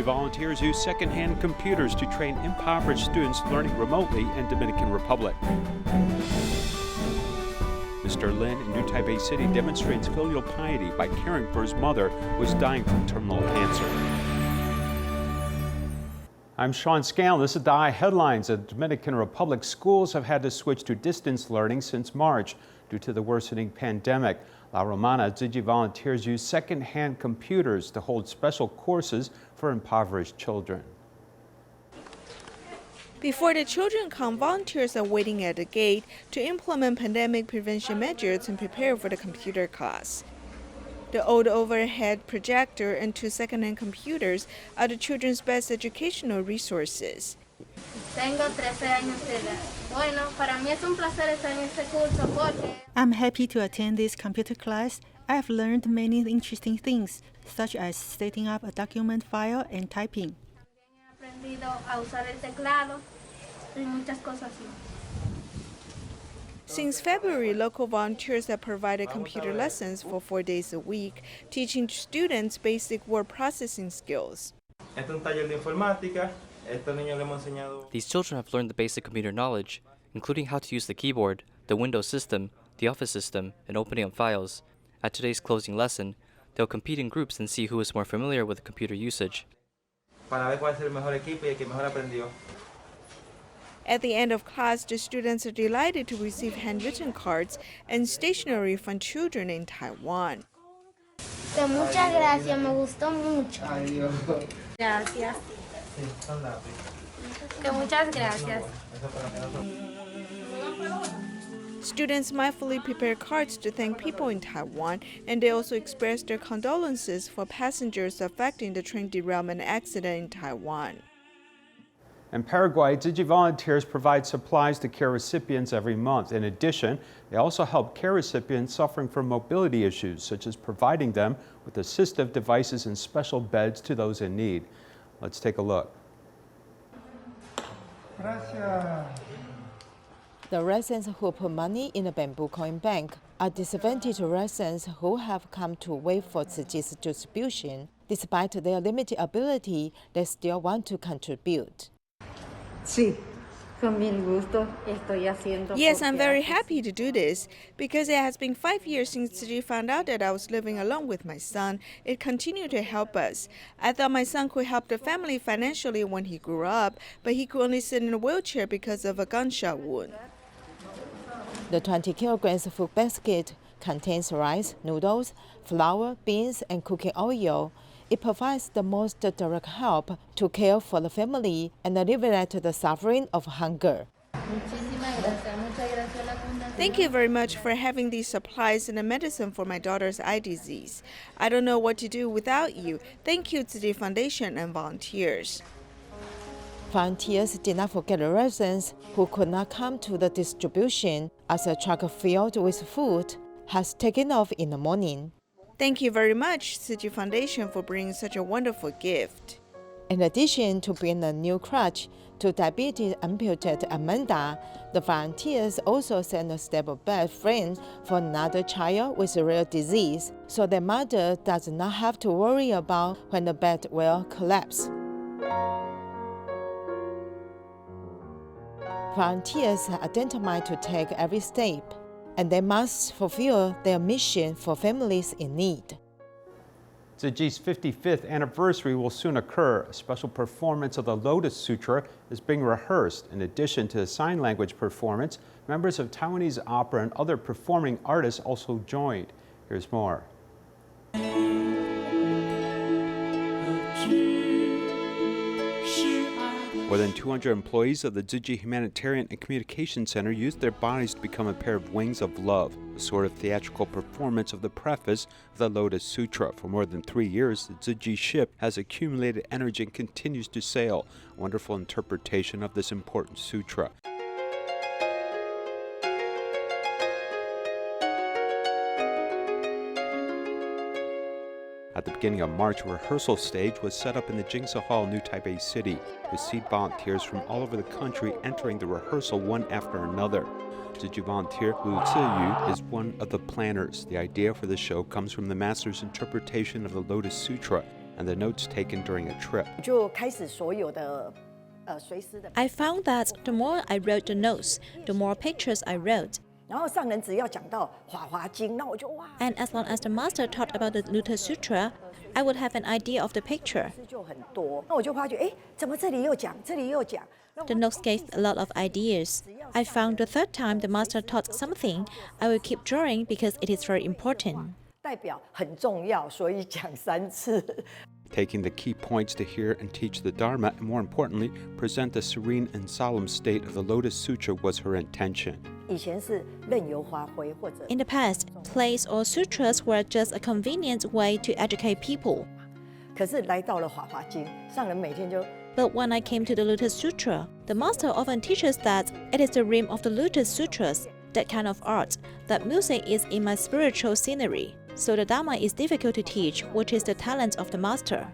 Tzu Chi volunteers use second-hand computers to train impoverished students learning remotely in Dominican Republic. Mr. Lin in New Taipei City demonstrates filial piety by caring for his mother who is dying from terminal cancer. I'm Sean Scanlon. This is the Eye Headlines. The Dominican Republic schools have had to switch to distance learning since March due to the worsening pandemic. La Romana Tzu Chi volunteers use second-hand computers to hold special courses for impoverished children. Before the children come, volunteers are waiting at the gate to implement pandemic prevention measures and prepare for the computer class. The old overhead projector and 2 second-hand computers are the children's best educational resources. Tengo 13 años de edad. Bueno, para mí es un placer estar en este curso porque I'm happy to attend this computer class. I have learned many interesting things, such as setting up a document file and typing. he aprendido a usar el teclado y muchas cosas así. Since February, local volunteers have provided computer lessons for 4 days a week, teaching students basic word processing skills. These children have learned the basic computer knowledge, including how to use the keyboard, the Windows system, the Office system, and opening up files. At today's closing lesson, they'll compete in groups and see who is more familiar with computer usage. At the end of class, the students are delighted to receive handwritten cards and stationery from children in Taiwan. Que muchas gracias, me gustó mucho. Gracias. Que muchas gracias. Students mindfully prepare cards to thank people in Taiwan, and they also express their condolences for passengers affected in the train derailment accident in Taiwan. In Paraguay, Tzu Chi volunteers provide supplies to care recipients every month. In addition, they also help care recipients suffering from mobility issues, such as providing them with assistive devices and special beds to those in need. Let's take a look. The residents who put money in the bamboo coin bank are disadvantaged residents who have come to wait for Tzu Chi's distribution. Despite their limited ability, they still want to contribute. Sí, con mil gusto estoy haciendo. Yes, I'm very happy to do this because it has been 5 years since Tzu Chi found out that I was living alone with my son. It continued to help us. I thought my son could help the family financially when he grew up, but he could only sit in a wheelchair because of a gunshot wound. The 20 kilograms food basket contains rice, noodles, flour, beans, and cooking oil. It provides the most direct help to care for the family and alleviate the suffering of hunger. Thank you very much for having these supplies and the medicine for my daughter's eye disease. I don't know what to do without you. Thank you to the foundation and volunteers. Volunteers did not forget the residents who could not come to the distribution, as a truck filled with food has taken off in the morning. Thank you very much, Tzu Chi Foundation, for bringing such a wonderful gift. In addition to bringing a new crutch to diabetes amputee Amanda, the volunteers also sent a stable bed frame for another child with a rare disease, so their mother does not have to worry about when the bed will collapse. Volunteers are determined to take every step, and they must fulfill their mission for families in need. Tzu Chi's 55th anniversary will soon occur. A special performance of the Lotus Sutra is being rehearsed. In addition to the sign language performance, members of Taiwanese opera and other performing artists also joined. Here's more. More than 200 employees of the Tzu Chi Humanitarian and Communication Center used their bodies to become a pair of wings of love, a sort of theatrical performance of the preface of the Lotus Sutra. For more than 3 years, the Tzu Chi ship has accumulated energy and continues to sail, a wonderful interpretation of this important sutra. At the beginning of March, a rehearsal stage was set up in the Jingsa Hall, New Taipei City, with seat volunteers from all over the country entering the rehearsal one after another. Tzu Chi volunteer Lu Ziyu is one of the planners. The idea for the show comes from the master's interpretation of the Lotus Sutra. and the notes taken during a trip. I found that the more I wrote the notes, the more pictures I wrote. And as long as the master taught about the Lotus Sutra, I would have an idea of the picture. The notes gave a lot of ideas. I found the third time the master taught something, I will keep drawing because it is very important. Taking the key points to hear and teach the Dharma, and more importantly, present the serene and solemn state of the Lotus Sutra was her intention. In the past, plays or sutras were just a convenient way to educate people. But when I came to the Lotus Sutra, the master often teaches that it is the realm of the Lotus Sutras, that kind of art, that music is in my spiritual scenery. So the Dharma is difficult to teach, which is the talent of the master.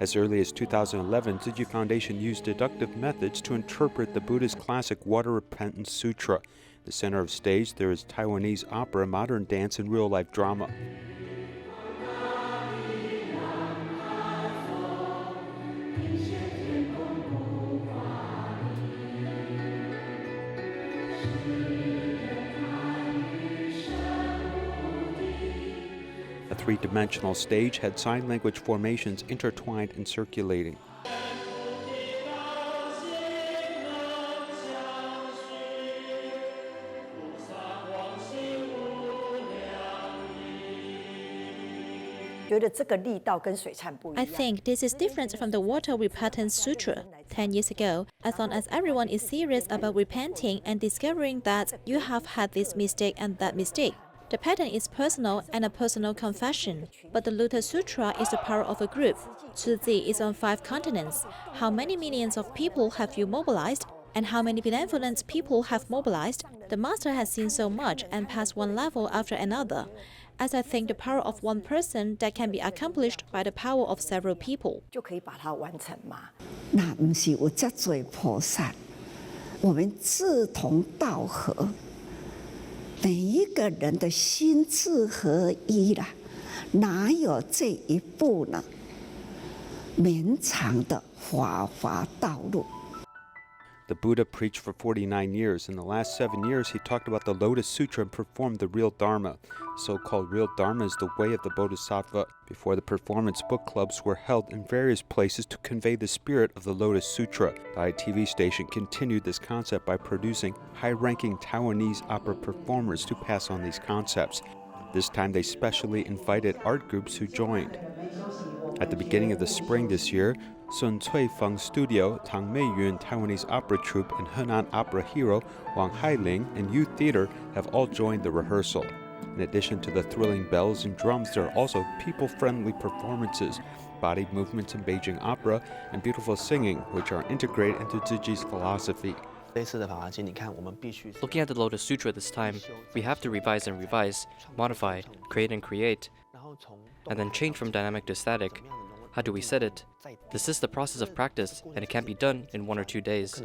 As early as 2011, Tzu Chi Foundation used deductive methods to interpret the Buddhist classic Water Repentance Sutra. In the center of stage, there is Taiwanese opera, modern dance, and real-life drama. A three-dimensional stage had sign language formations intertwined and circulating. I think this is different from the Water Repentance Sutra. 10 years ago, as long as everyone is serious about repenting and discovering that you have had this mistake and that mistake, the pattern is personal and a personal confession. But the Lotus Sutra is the power of a group. Tzu Chi is on 5 continents. How many millions of people have you mobilized? And how many benevolent people have mobilized? The master has seen so much and passed one level after another. As I think the power of one person that can be accomplished by the power of several people. 那不是有这多菩萨，我们志同道合，每一个人的心智合一了，哪有这一步呢？绵长的法华道路。 The Buddha preached for 49 years. In the last 7 years, he talked about the Lotus Sutra and performed the real Dharma. The so-called real Dharma is the way of the Bodhisattva. Before the performance, book clubs were held in various places to convey the spirit of the Lotus Sutra. The ITV station continued this concept by producing high-ranking Taiwanese opera performers to pass on these concepts. This time, they specially invited art groups who joined. At the beginning of the spring this year, Sun Cui Feng Studio, Tang Meiyun Taiwanese Opera Troupe, and Henan Opera Hero Wang Hailing and Youth Theater have all joined the rehearsal. In addition to the thrilling bells and drums, there are also people-friendly performances, body movements in Beijing opera, and beautiful singing, which are integrated into Tzu Chi's philosophy. Looking at the Lotus Sutra this time, we have to revise and revise, modify, create and create, and then change from dynamic to static. How do we set it? This is the process of practice, and it can't be done in 1 or 2 days.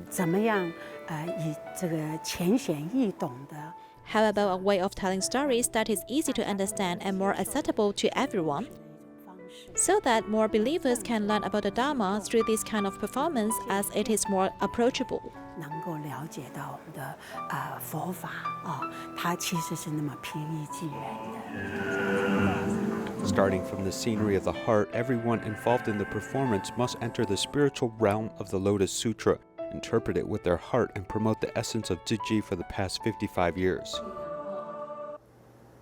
怎么样以这个浅显易懂的 How about a way of telling stories that is easy to understand and more acceptable to everyone? So that more believers can learn about the Dharma through this kind of performance as it is more approachable. 能够了解到我们的佛法它其实是那么平易近人的。 Starting from the scenery of the heart, everyone involved in the performance must enter the spiritual realm of the Lotus Sutra, interpret it with their heart, and promote the essence of Tzu Chi for the past 55 years.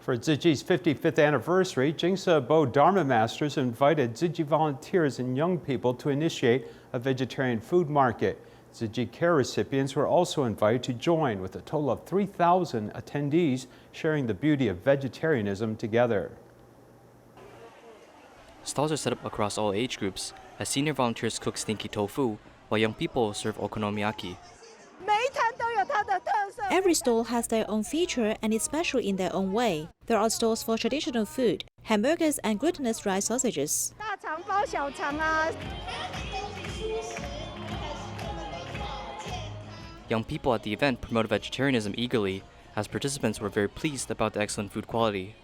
For Tzu Chi's 55th anniversary, Jingsa Bo Dharma Masters invited Tzu Chi volunteers and young people to initiate a vegetarian food market. Tzu Chi care recipients were also invited to join, with a total of 3,000 attendees sharing the beauty of vegetarianism together. Stalls are set up across all age groups, as senior volunteers cook stinky tofu, while young people serve okonomiyaki. Every stall has their own feature and is special in their own way. There are stalls for traditional food, hamburgers and glutinous rice sausages. Young people at the event promoted vegetarianism eagerly, as participants were very pleased about the excellent food quality.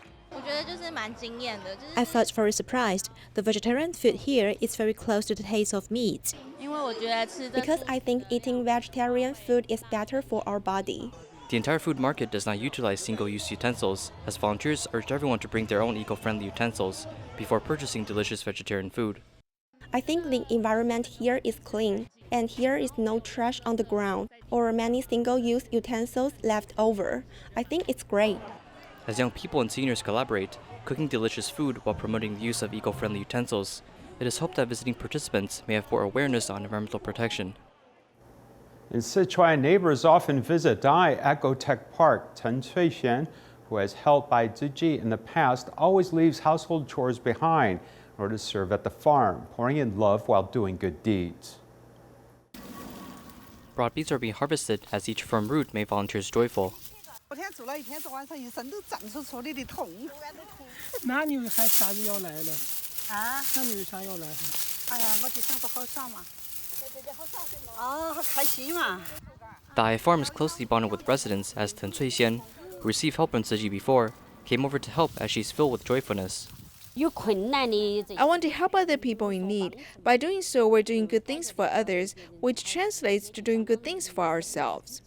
I felt very surprised. The vegetarian food here is very close to the taste of meat. Because I think eating vegetarian food is better for our body. The entire food market does not utilize single-use utensils, as volunteers urged everyone to bring their own eco-friendly utensils before purchasing delicious vegetarian food. I think the environment here is clean, and here is no trash on the ground or many single-use utensils left over. I think it's great. As young people and seniors collaborate, cooking delicious food while promoting the use of eco-friendly utensils, it is hoped that visiting participants may have more awareness on environmental protection. In Sichuan, neighbors often visit Dai Ecotech Park. Tzu Chi, who has helped by Tzu Chi in the past, always leaves household chores behind in order to serve at the farm, pouring in love while doing good deeds. Broad beets are being harvested as each firm root made volunteers joyful. The Ai farm is closely bonded with residents as Tzu Chi, who received help from Tzu Chi before, came over to help as she's filled with joyfulness. I want to help other people in need. By doing so, we're doing good things for others, which translates to doing good things for ourselves.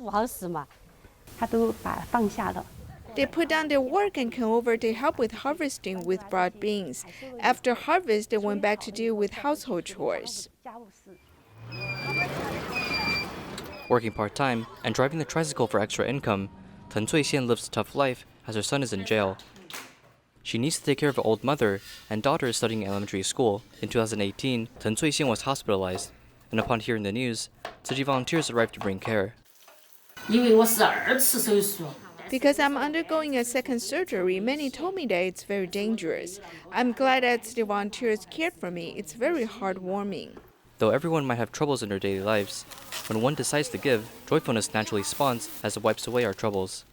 They put down their work and came over to help with harvesting with broad beans. After harvest, they went back to deal with household chores. Working part-time and driving the tricycle for extra income, Tzu Chi lives a tough life as her son is in jail. She needs to take care of her old mother, and daughter is studying elementary school. In 2018, Tzu Chi was hospitalized, and upon hearing the news, Tzu Chi volunteers arrived to bring care. Because I'm undergoing a second surgery, many told me that it's very dangerous. I'm glad that the volunteers cared for me. It's very heartwarming. Though everyone might have troubles in their daily lives, when one decides to give, joyfulness naturally spawns as it wipes away our troubles.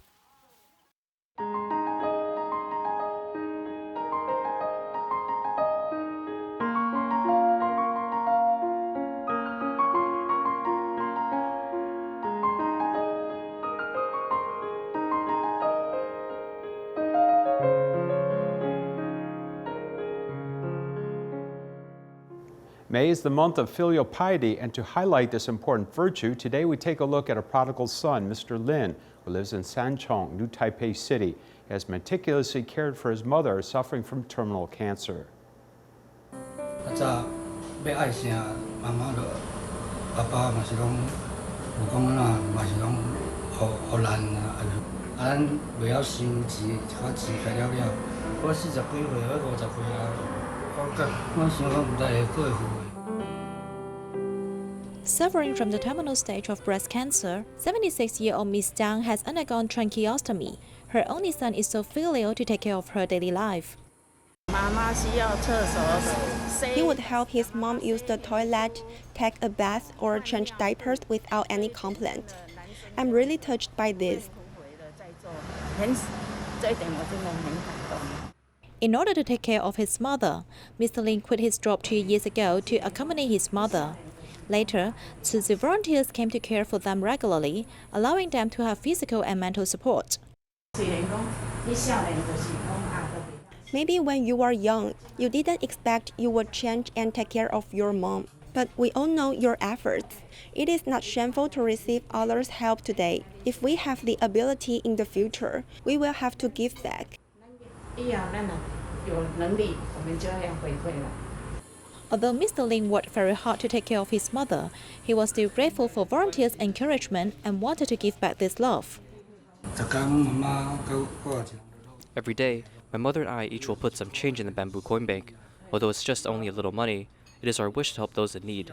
May is the month of filial piety, and to highlight this important virtue, today we take a look at a prodigal son, Mr. Lin, who lives in Sanchong, New Taipei City. He has meticulously cared for his mother, suffering from terminal cancer. Suffering from the terminal stage of breast cancer, 76-year-old Miss Zhang has undergone tracheostomy. Her only son is so filial to take care of her daily life. He would help his mom use the toilet, take a bath, or change diapers without any complaint. I'm really touched by this. In order to take care of his mother, Mr. Lin quit his job 2 years ago to accompany his mother. Later, Tzu Chi volunteers came to care for them regularly, allowing them to have physical and mental support. Maybe when you were young, you didn't expect you would change and take care of your mom. But we all know your efforts. It is not shameful to receive others' help today. If we have the ability in the future, we will have to give back. Although Mr. Lin worked very hard to take care of his mother, he was still grateful for volunteers' encouragement and wanted to give back this love. Every day, my mother and I each will put some change in the bamboo coin bank. Although it's just only a little money, it is our wish to help those in need.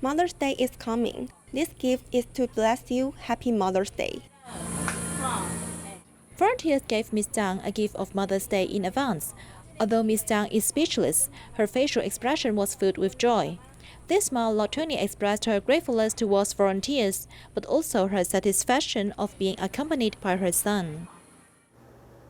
Mother's Day is coming. This gift is to bless you. Happy Mother's Day. Volunteers gave Miss Zhang a gift of Mother's Day in advance. Although Miss Zhang is speechless, her facial expression was filled with joy. This smile not only expressed her gratefulness towards volunteers, but also her satisfaction of being accompanied by her son.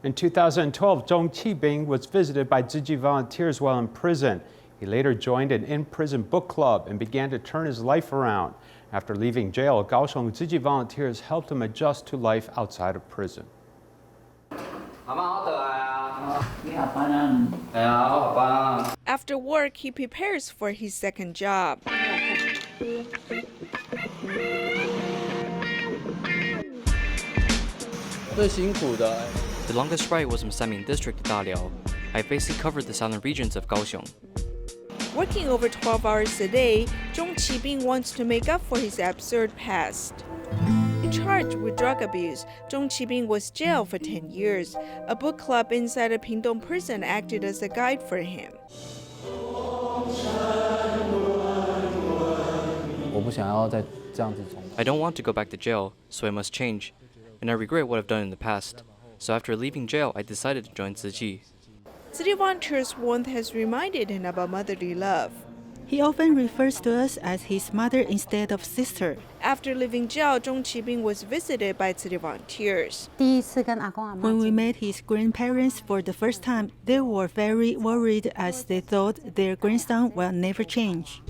In 2012, Tzu Chi was visited by Tzu Chi volunteers while in prison. He later joined an in-prison book club and began to turn his life around. After leaving jail, Kaohsiung Tzu Chi volunteers helped him adjust to life outside of prison. After work, he prepares for his second job. The longest ride was from Sanmin District to Daliao. I basically covered the southern regions of Kaohsiung. Working over 12 hours a day, Zhong Qibing wants to make up for his absurd past. Charged with drug abuse, Zhong Qibing was jailed for 10 years. A book club inside a Pingdong prison acted as a guide for him. I don't want to go back to jail, so I must change. And I regret what I've done in the past. So after leaving jail, I decided to join Tzu Chi. Tzu Chi volunteer's warmth has reminded him about motherly love. He often refers to us as his mother instead of sister. After leaving jail, Zhong Qibing was visited by Tzu Chi volunteers. When we met his grandparents for the first time, they were very worried as they thought their grandson will never change.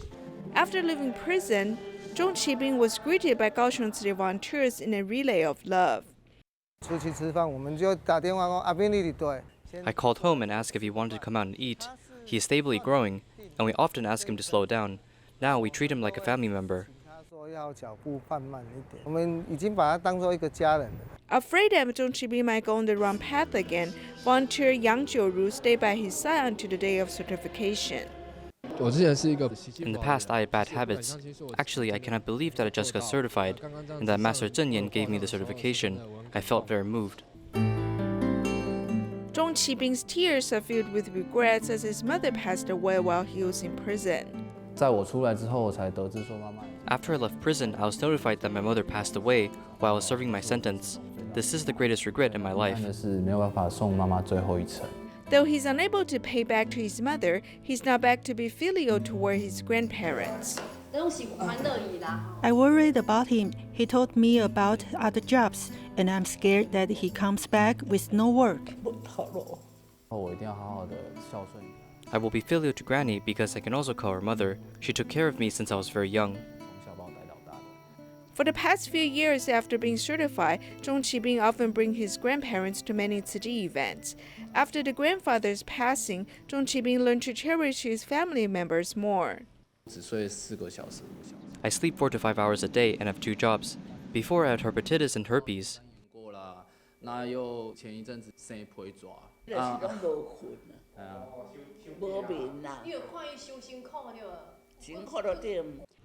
After leaving prison, Zhong Qibing was greeted by Kaohsiung Tzu Chi volunteers in a relay of love. I called home and asked if he wanted to come out and eat. He is stably growing, and we often ask him to slow down. Now we treat him like a family member. Afraid that Zhong Qibing might go on the wrong path again, volunteer Yang Jiuru stayed by his side until the day of certification. In the past, I had bad habits. Actually, I cannot believe that I just got certified, and that Master Zhen Yan gave me the certification. I felt very moved. Zhong Qibing's tears are filled with regrets as his mother passed away while he was in prison. After I left prison, I was notified that my mother passed away while I was serving my sentence. This is the greatest regret in my life. Though he's unable to pay back to his mother, he's now back to be filial toward his grandparents. I worried about him. He told me about other jobs, and I'm scared that he comes back with no work. I will be filial to Granny because I can also call her mother. She took care of me since I was very young. For the past few years after being certified, Zhong Qibing often brings his grandparents to many Tzu Chi events. After the grandfather's passing, Zhong Qibing learned to cherish his family members more. I sleep 4 to 5 hours a day and have 2 jobs. Before I had hepatitis and herpes.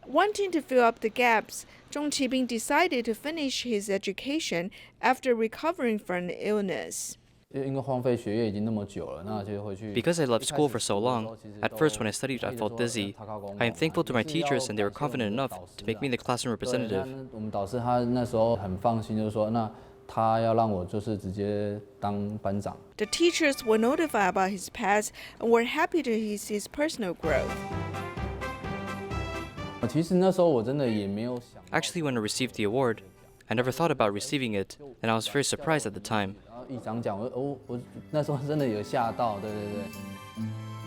Wanting to fill up the gaps, Zhong Qibing decided to finish his education after recovering from an illness. Because I left school for so long, at first when I studied I felt dizzy. I am thankful to my teachers and they were confident enough to make me the classroom representative. The teachers were notified about his past and were happy to see his personal growth. Actually, when I received the award, I never thought about receiving it, and I was very surprised at the time.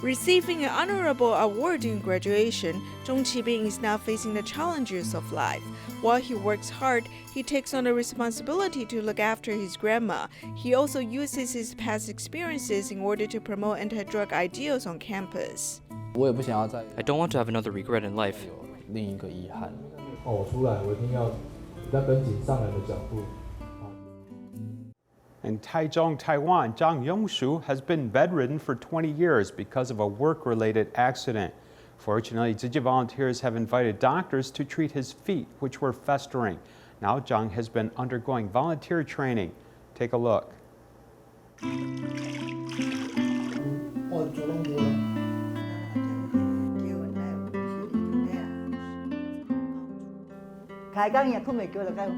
Receiving an honorable award in graduation, Zhong Qibing is now facing the challenges of life. While he works hard, he takes on the responsibility to look after his grandma. He also uses his past experiences in order to promote anti-drug ideals on campus. I don't want to have another regret in life. In Taichung, Taiwan, Zhang Yongshu has been bedridden for 20 years because of a work-related accident. Fortunately, Tzu Chi volunteers have invited doctors to treat his feet, which were festering. Now Zhang has been undergoing volunteer training. Take a look.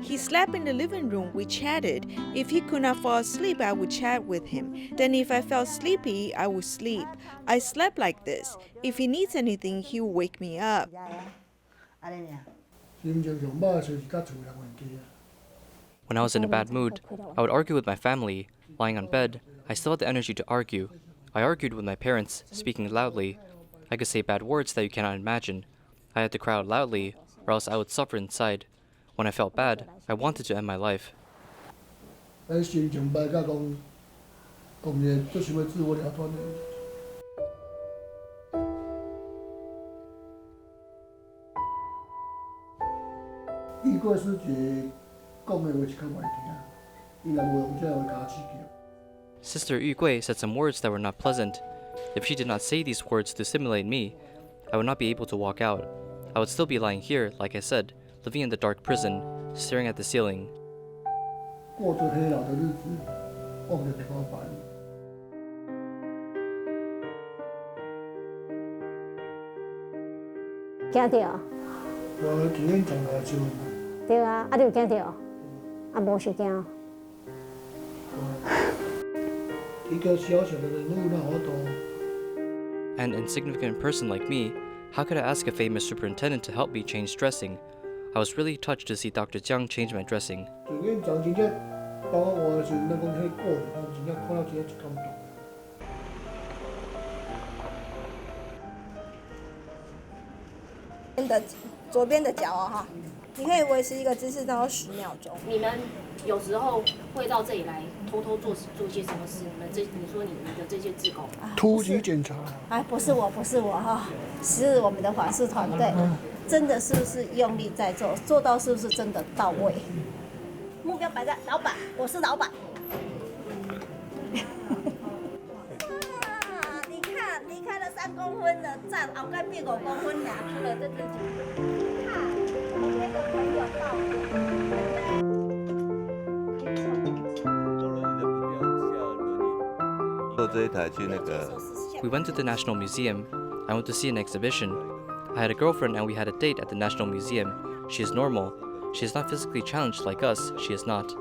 He slept in the living room. We chatted. If he could not fall asleep, I would chat with him. Then if I felt sleepy, I would sleep. I slept like this. If he needs anything, he will wake me up. When I was in a bad mood, I would argue with my family. Lying on bed, I still had the energy to argue. I argued with my parents, speaking loudly. I could say bad words that you cannot imagine. I had to cry out loudly, or else I would suffer inside. When I felt bad, I wanted to end my life. Sister Yu Gui said some words that were not pleasant. If she did not say these words to simulate me, I would not be able to walk out. I would still be lying here, like I said, living in the dark prison, staring at the ceiling. An insignificant person like me, how could I ask a famous superintendent to help me change dressing? I was really touched to see Dr. Jiang change my dressing. We went to the National Museum. I went to see an exhibition. I had a girlfriend and we had a date at the National Museum. She is normal. She is not physically challenged like us. She is not.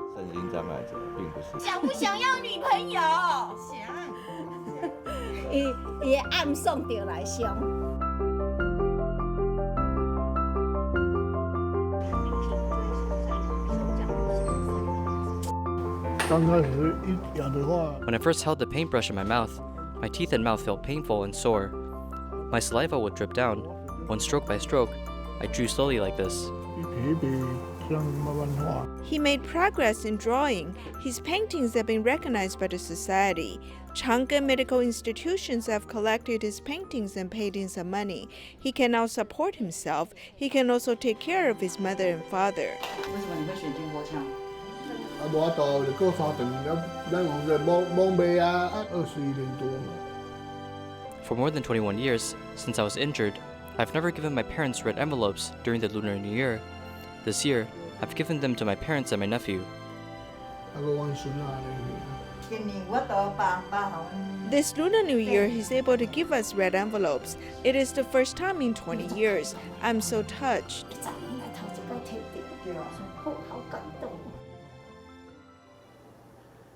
When I first held the paintbrush in my mouth, my teeth and mouth felt painful and sore. My saliva would drip down. One stroke by stroke, I drew slowly like this. He made progress in drawing. His paintings have been recognized by the society. Chang'an medical institutions have collected his paintings and paid him some money. He can now support himself. He can also take care of his mother and father. For more than 21 years, since I was injured, I've never given my parents red envelopes during the Lunar New Year. This year, I've given them to my parents and my nephew. This Lunar New Year, he's able to give us red envelopes. It is the first time in 20 years. I'm so touched.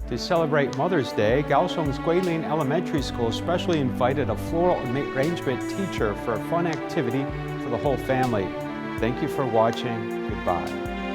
To celebrate Mother's Day, Kaohsiung's Guilin Elementary School specially invited a floral arrangement teacher for a fun activity for the whole family. Thank you for watching. Goodbye.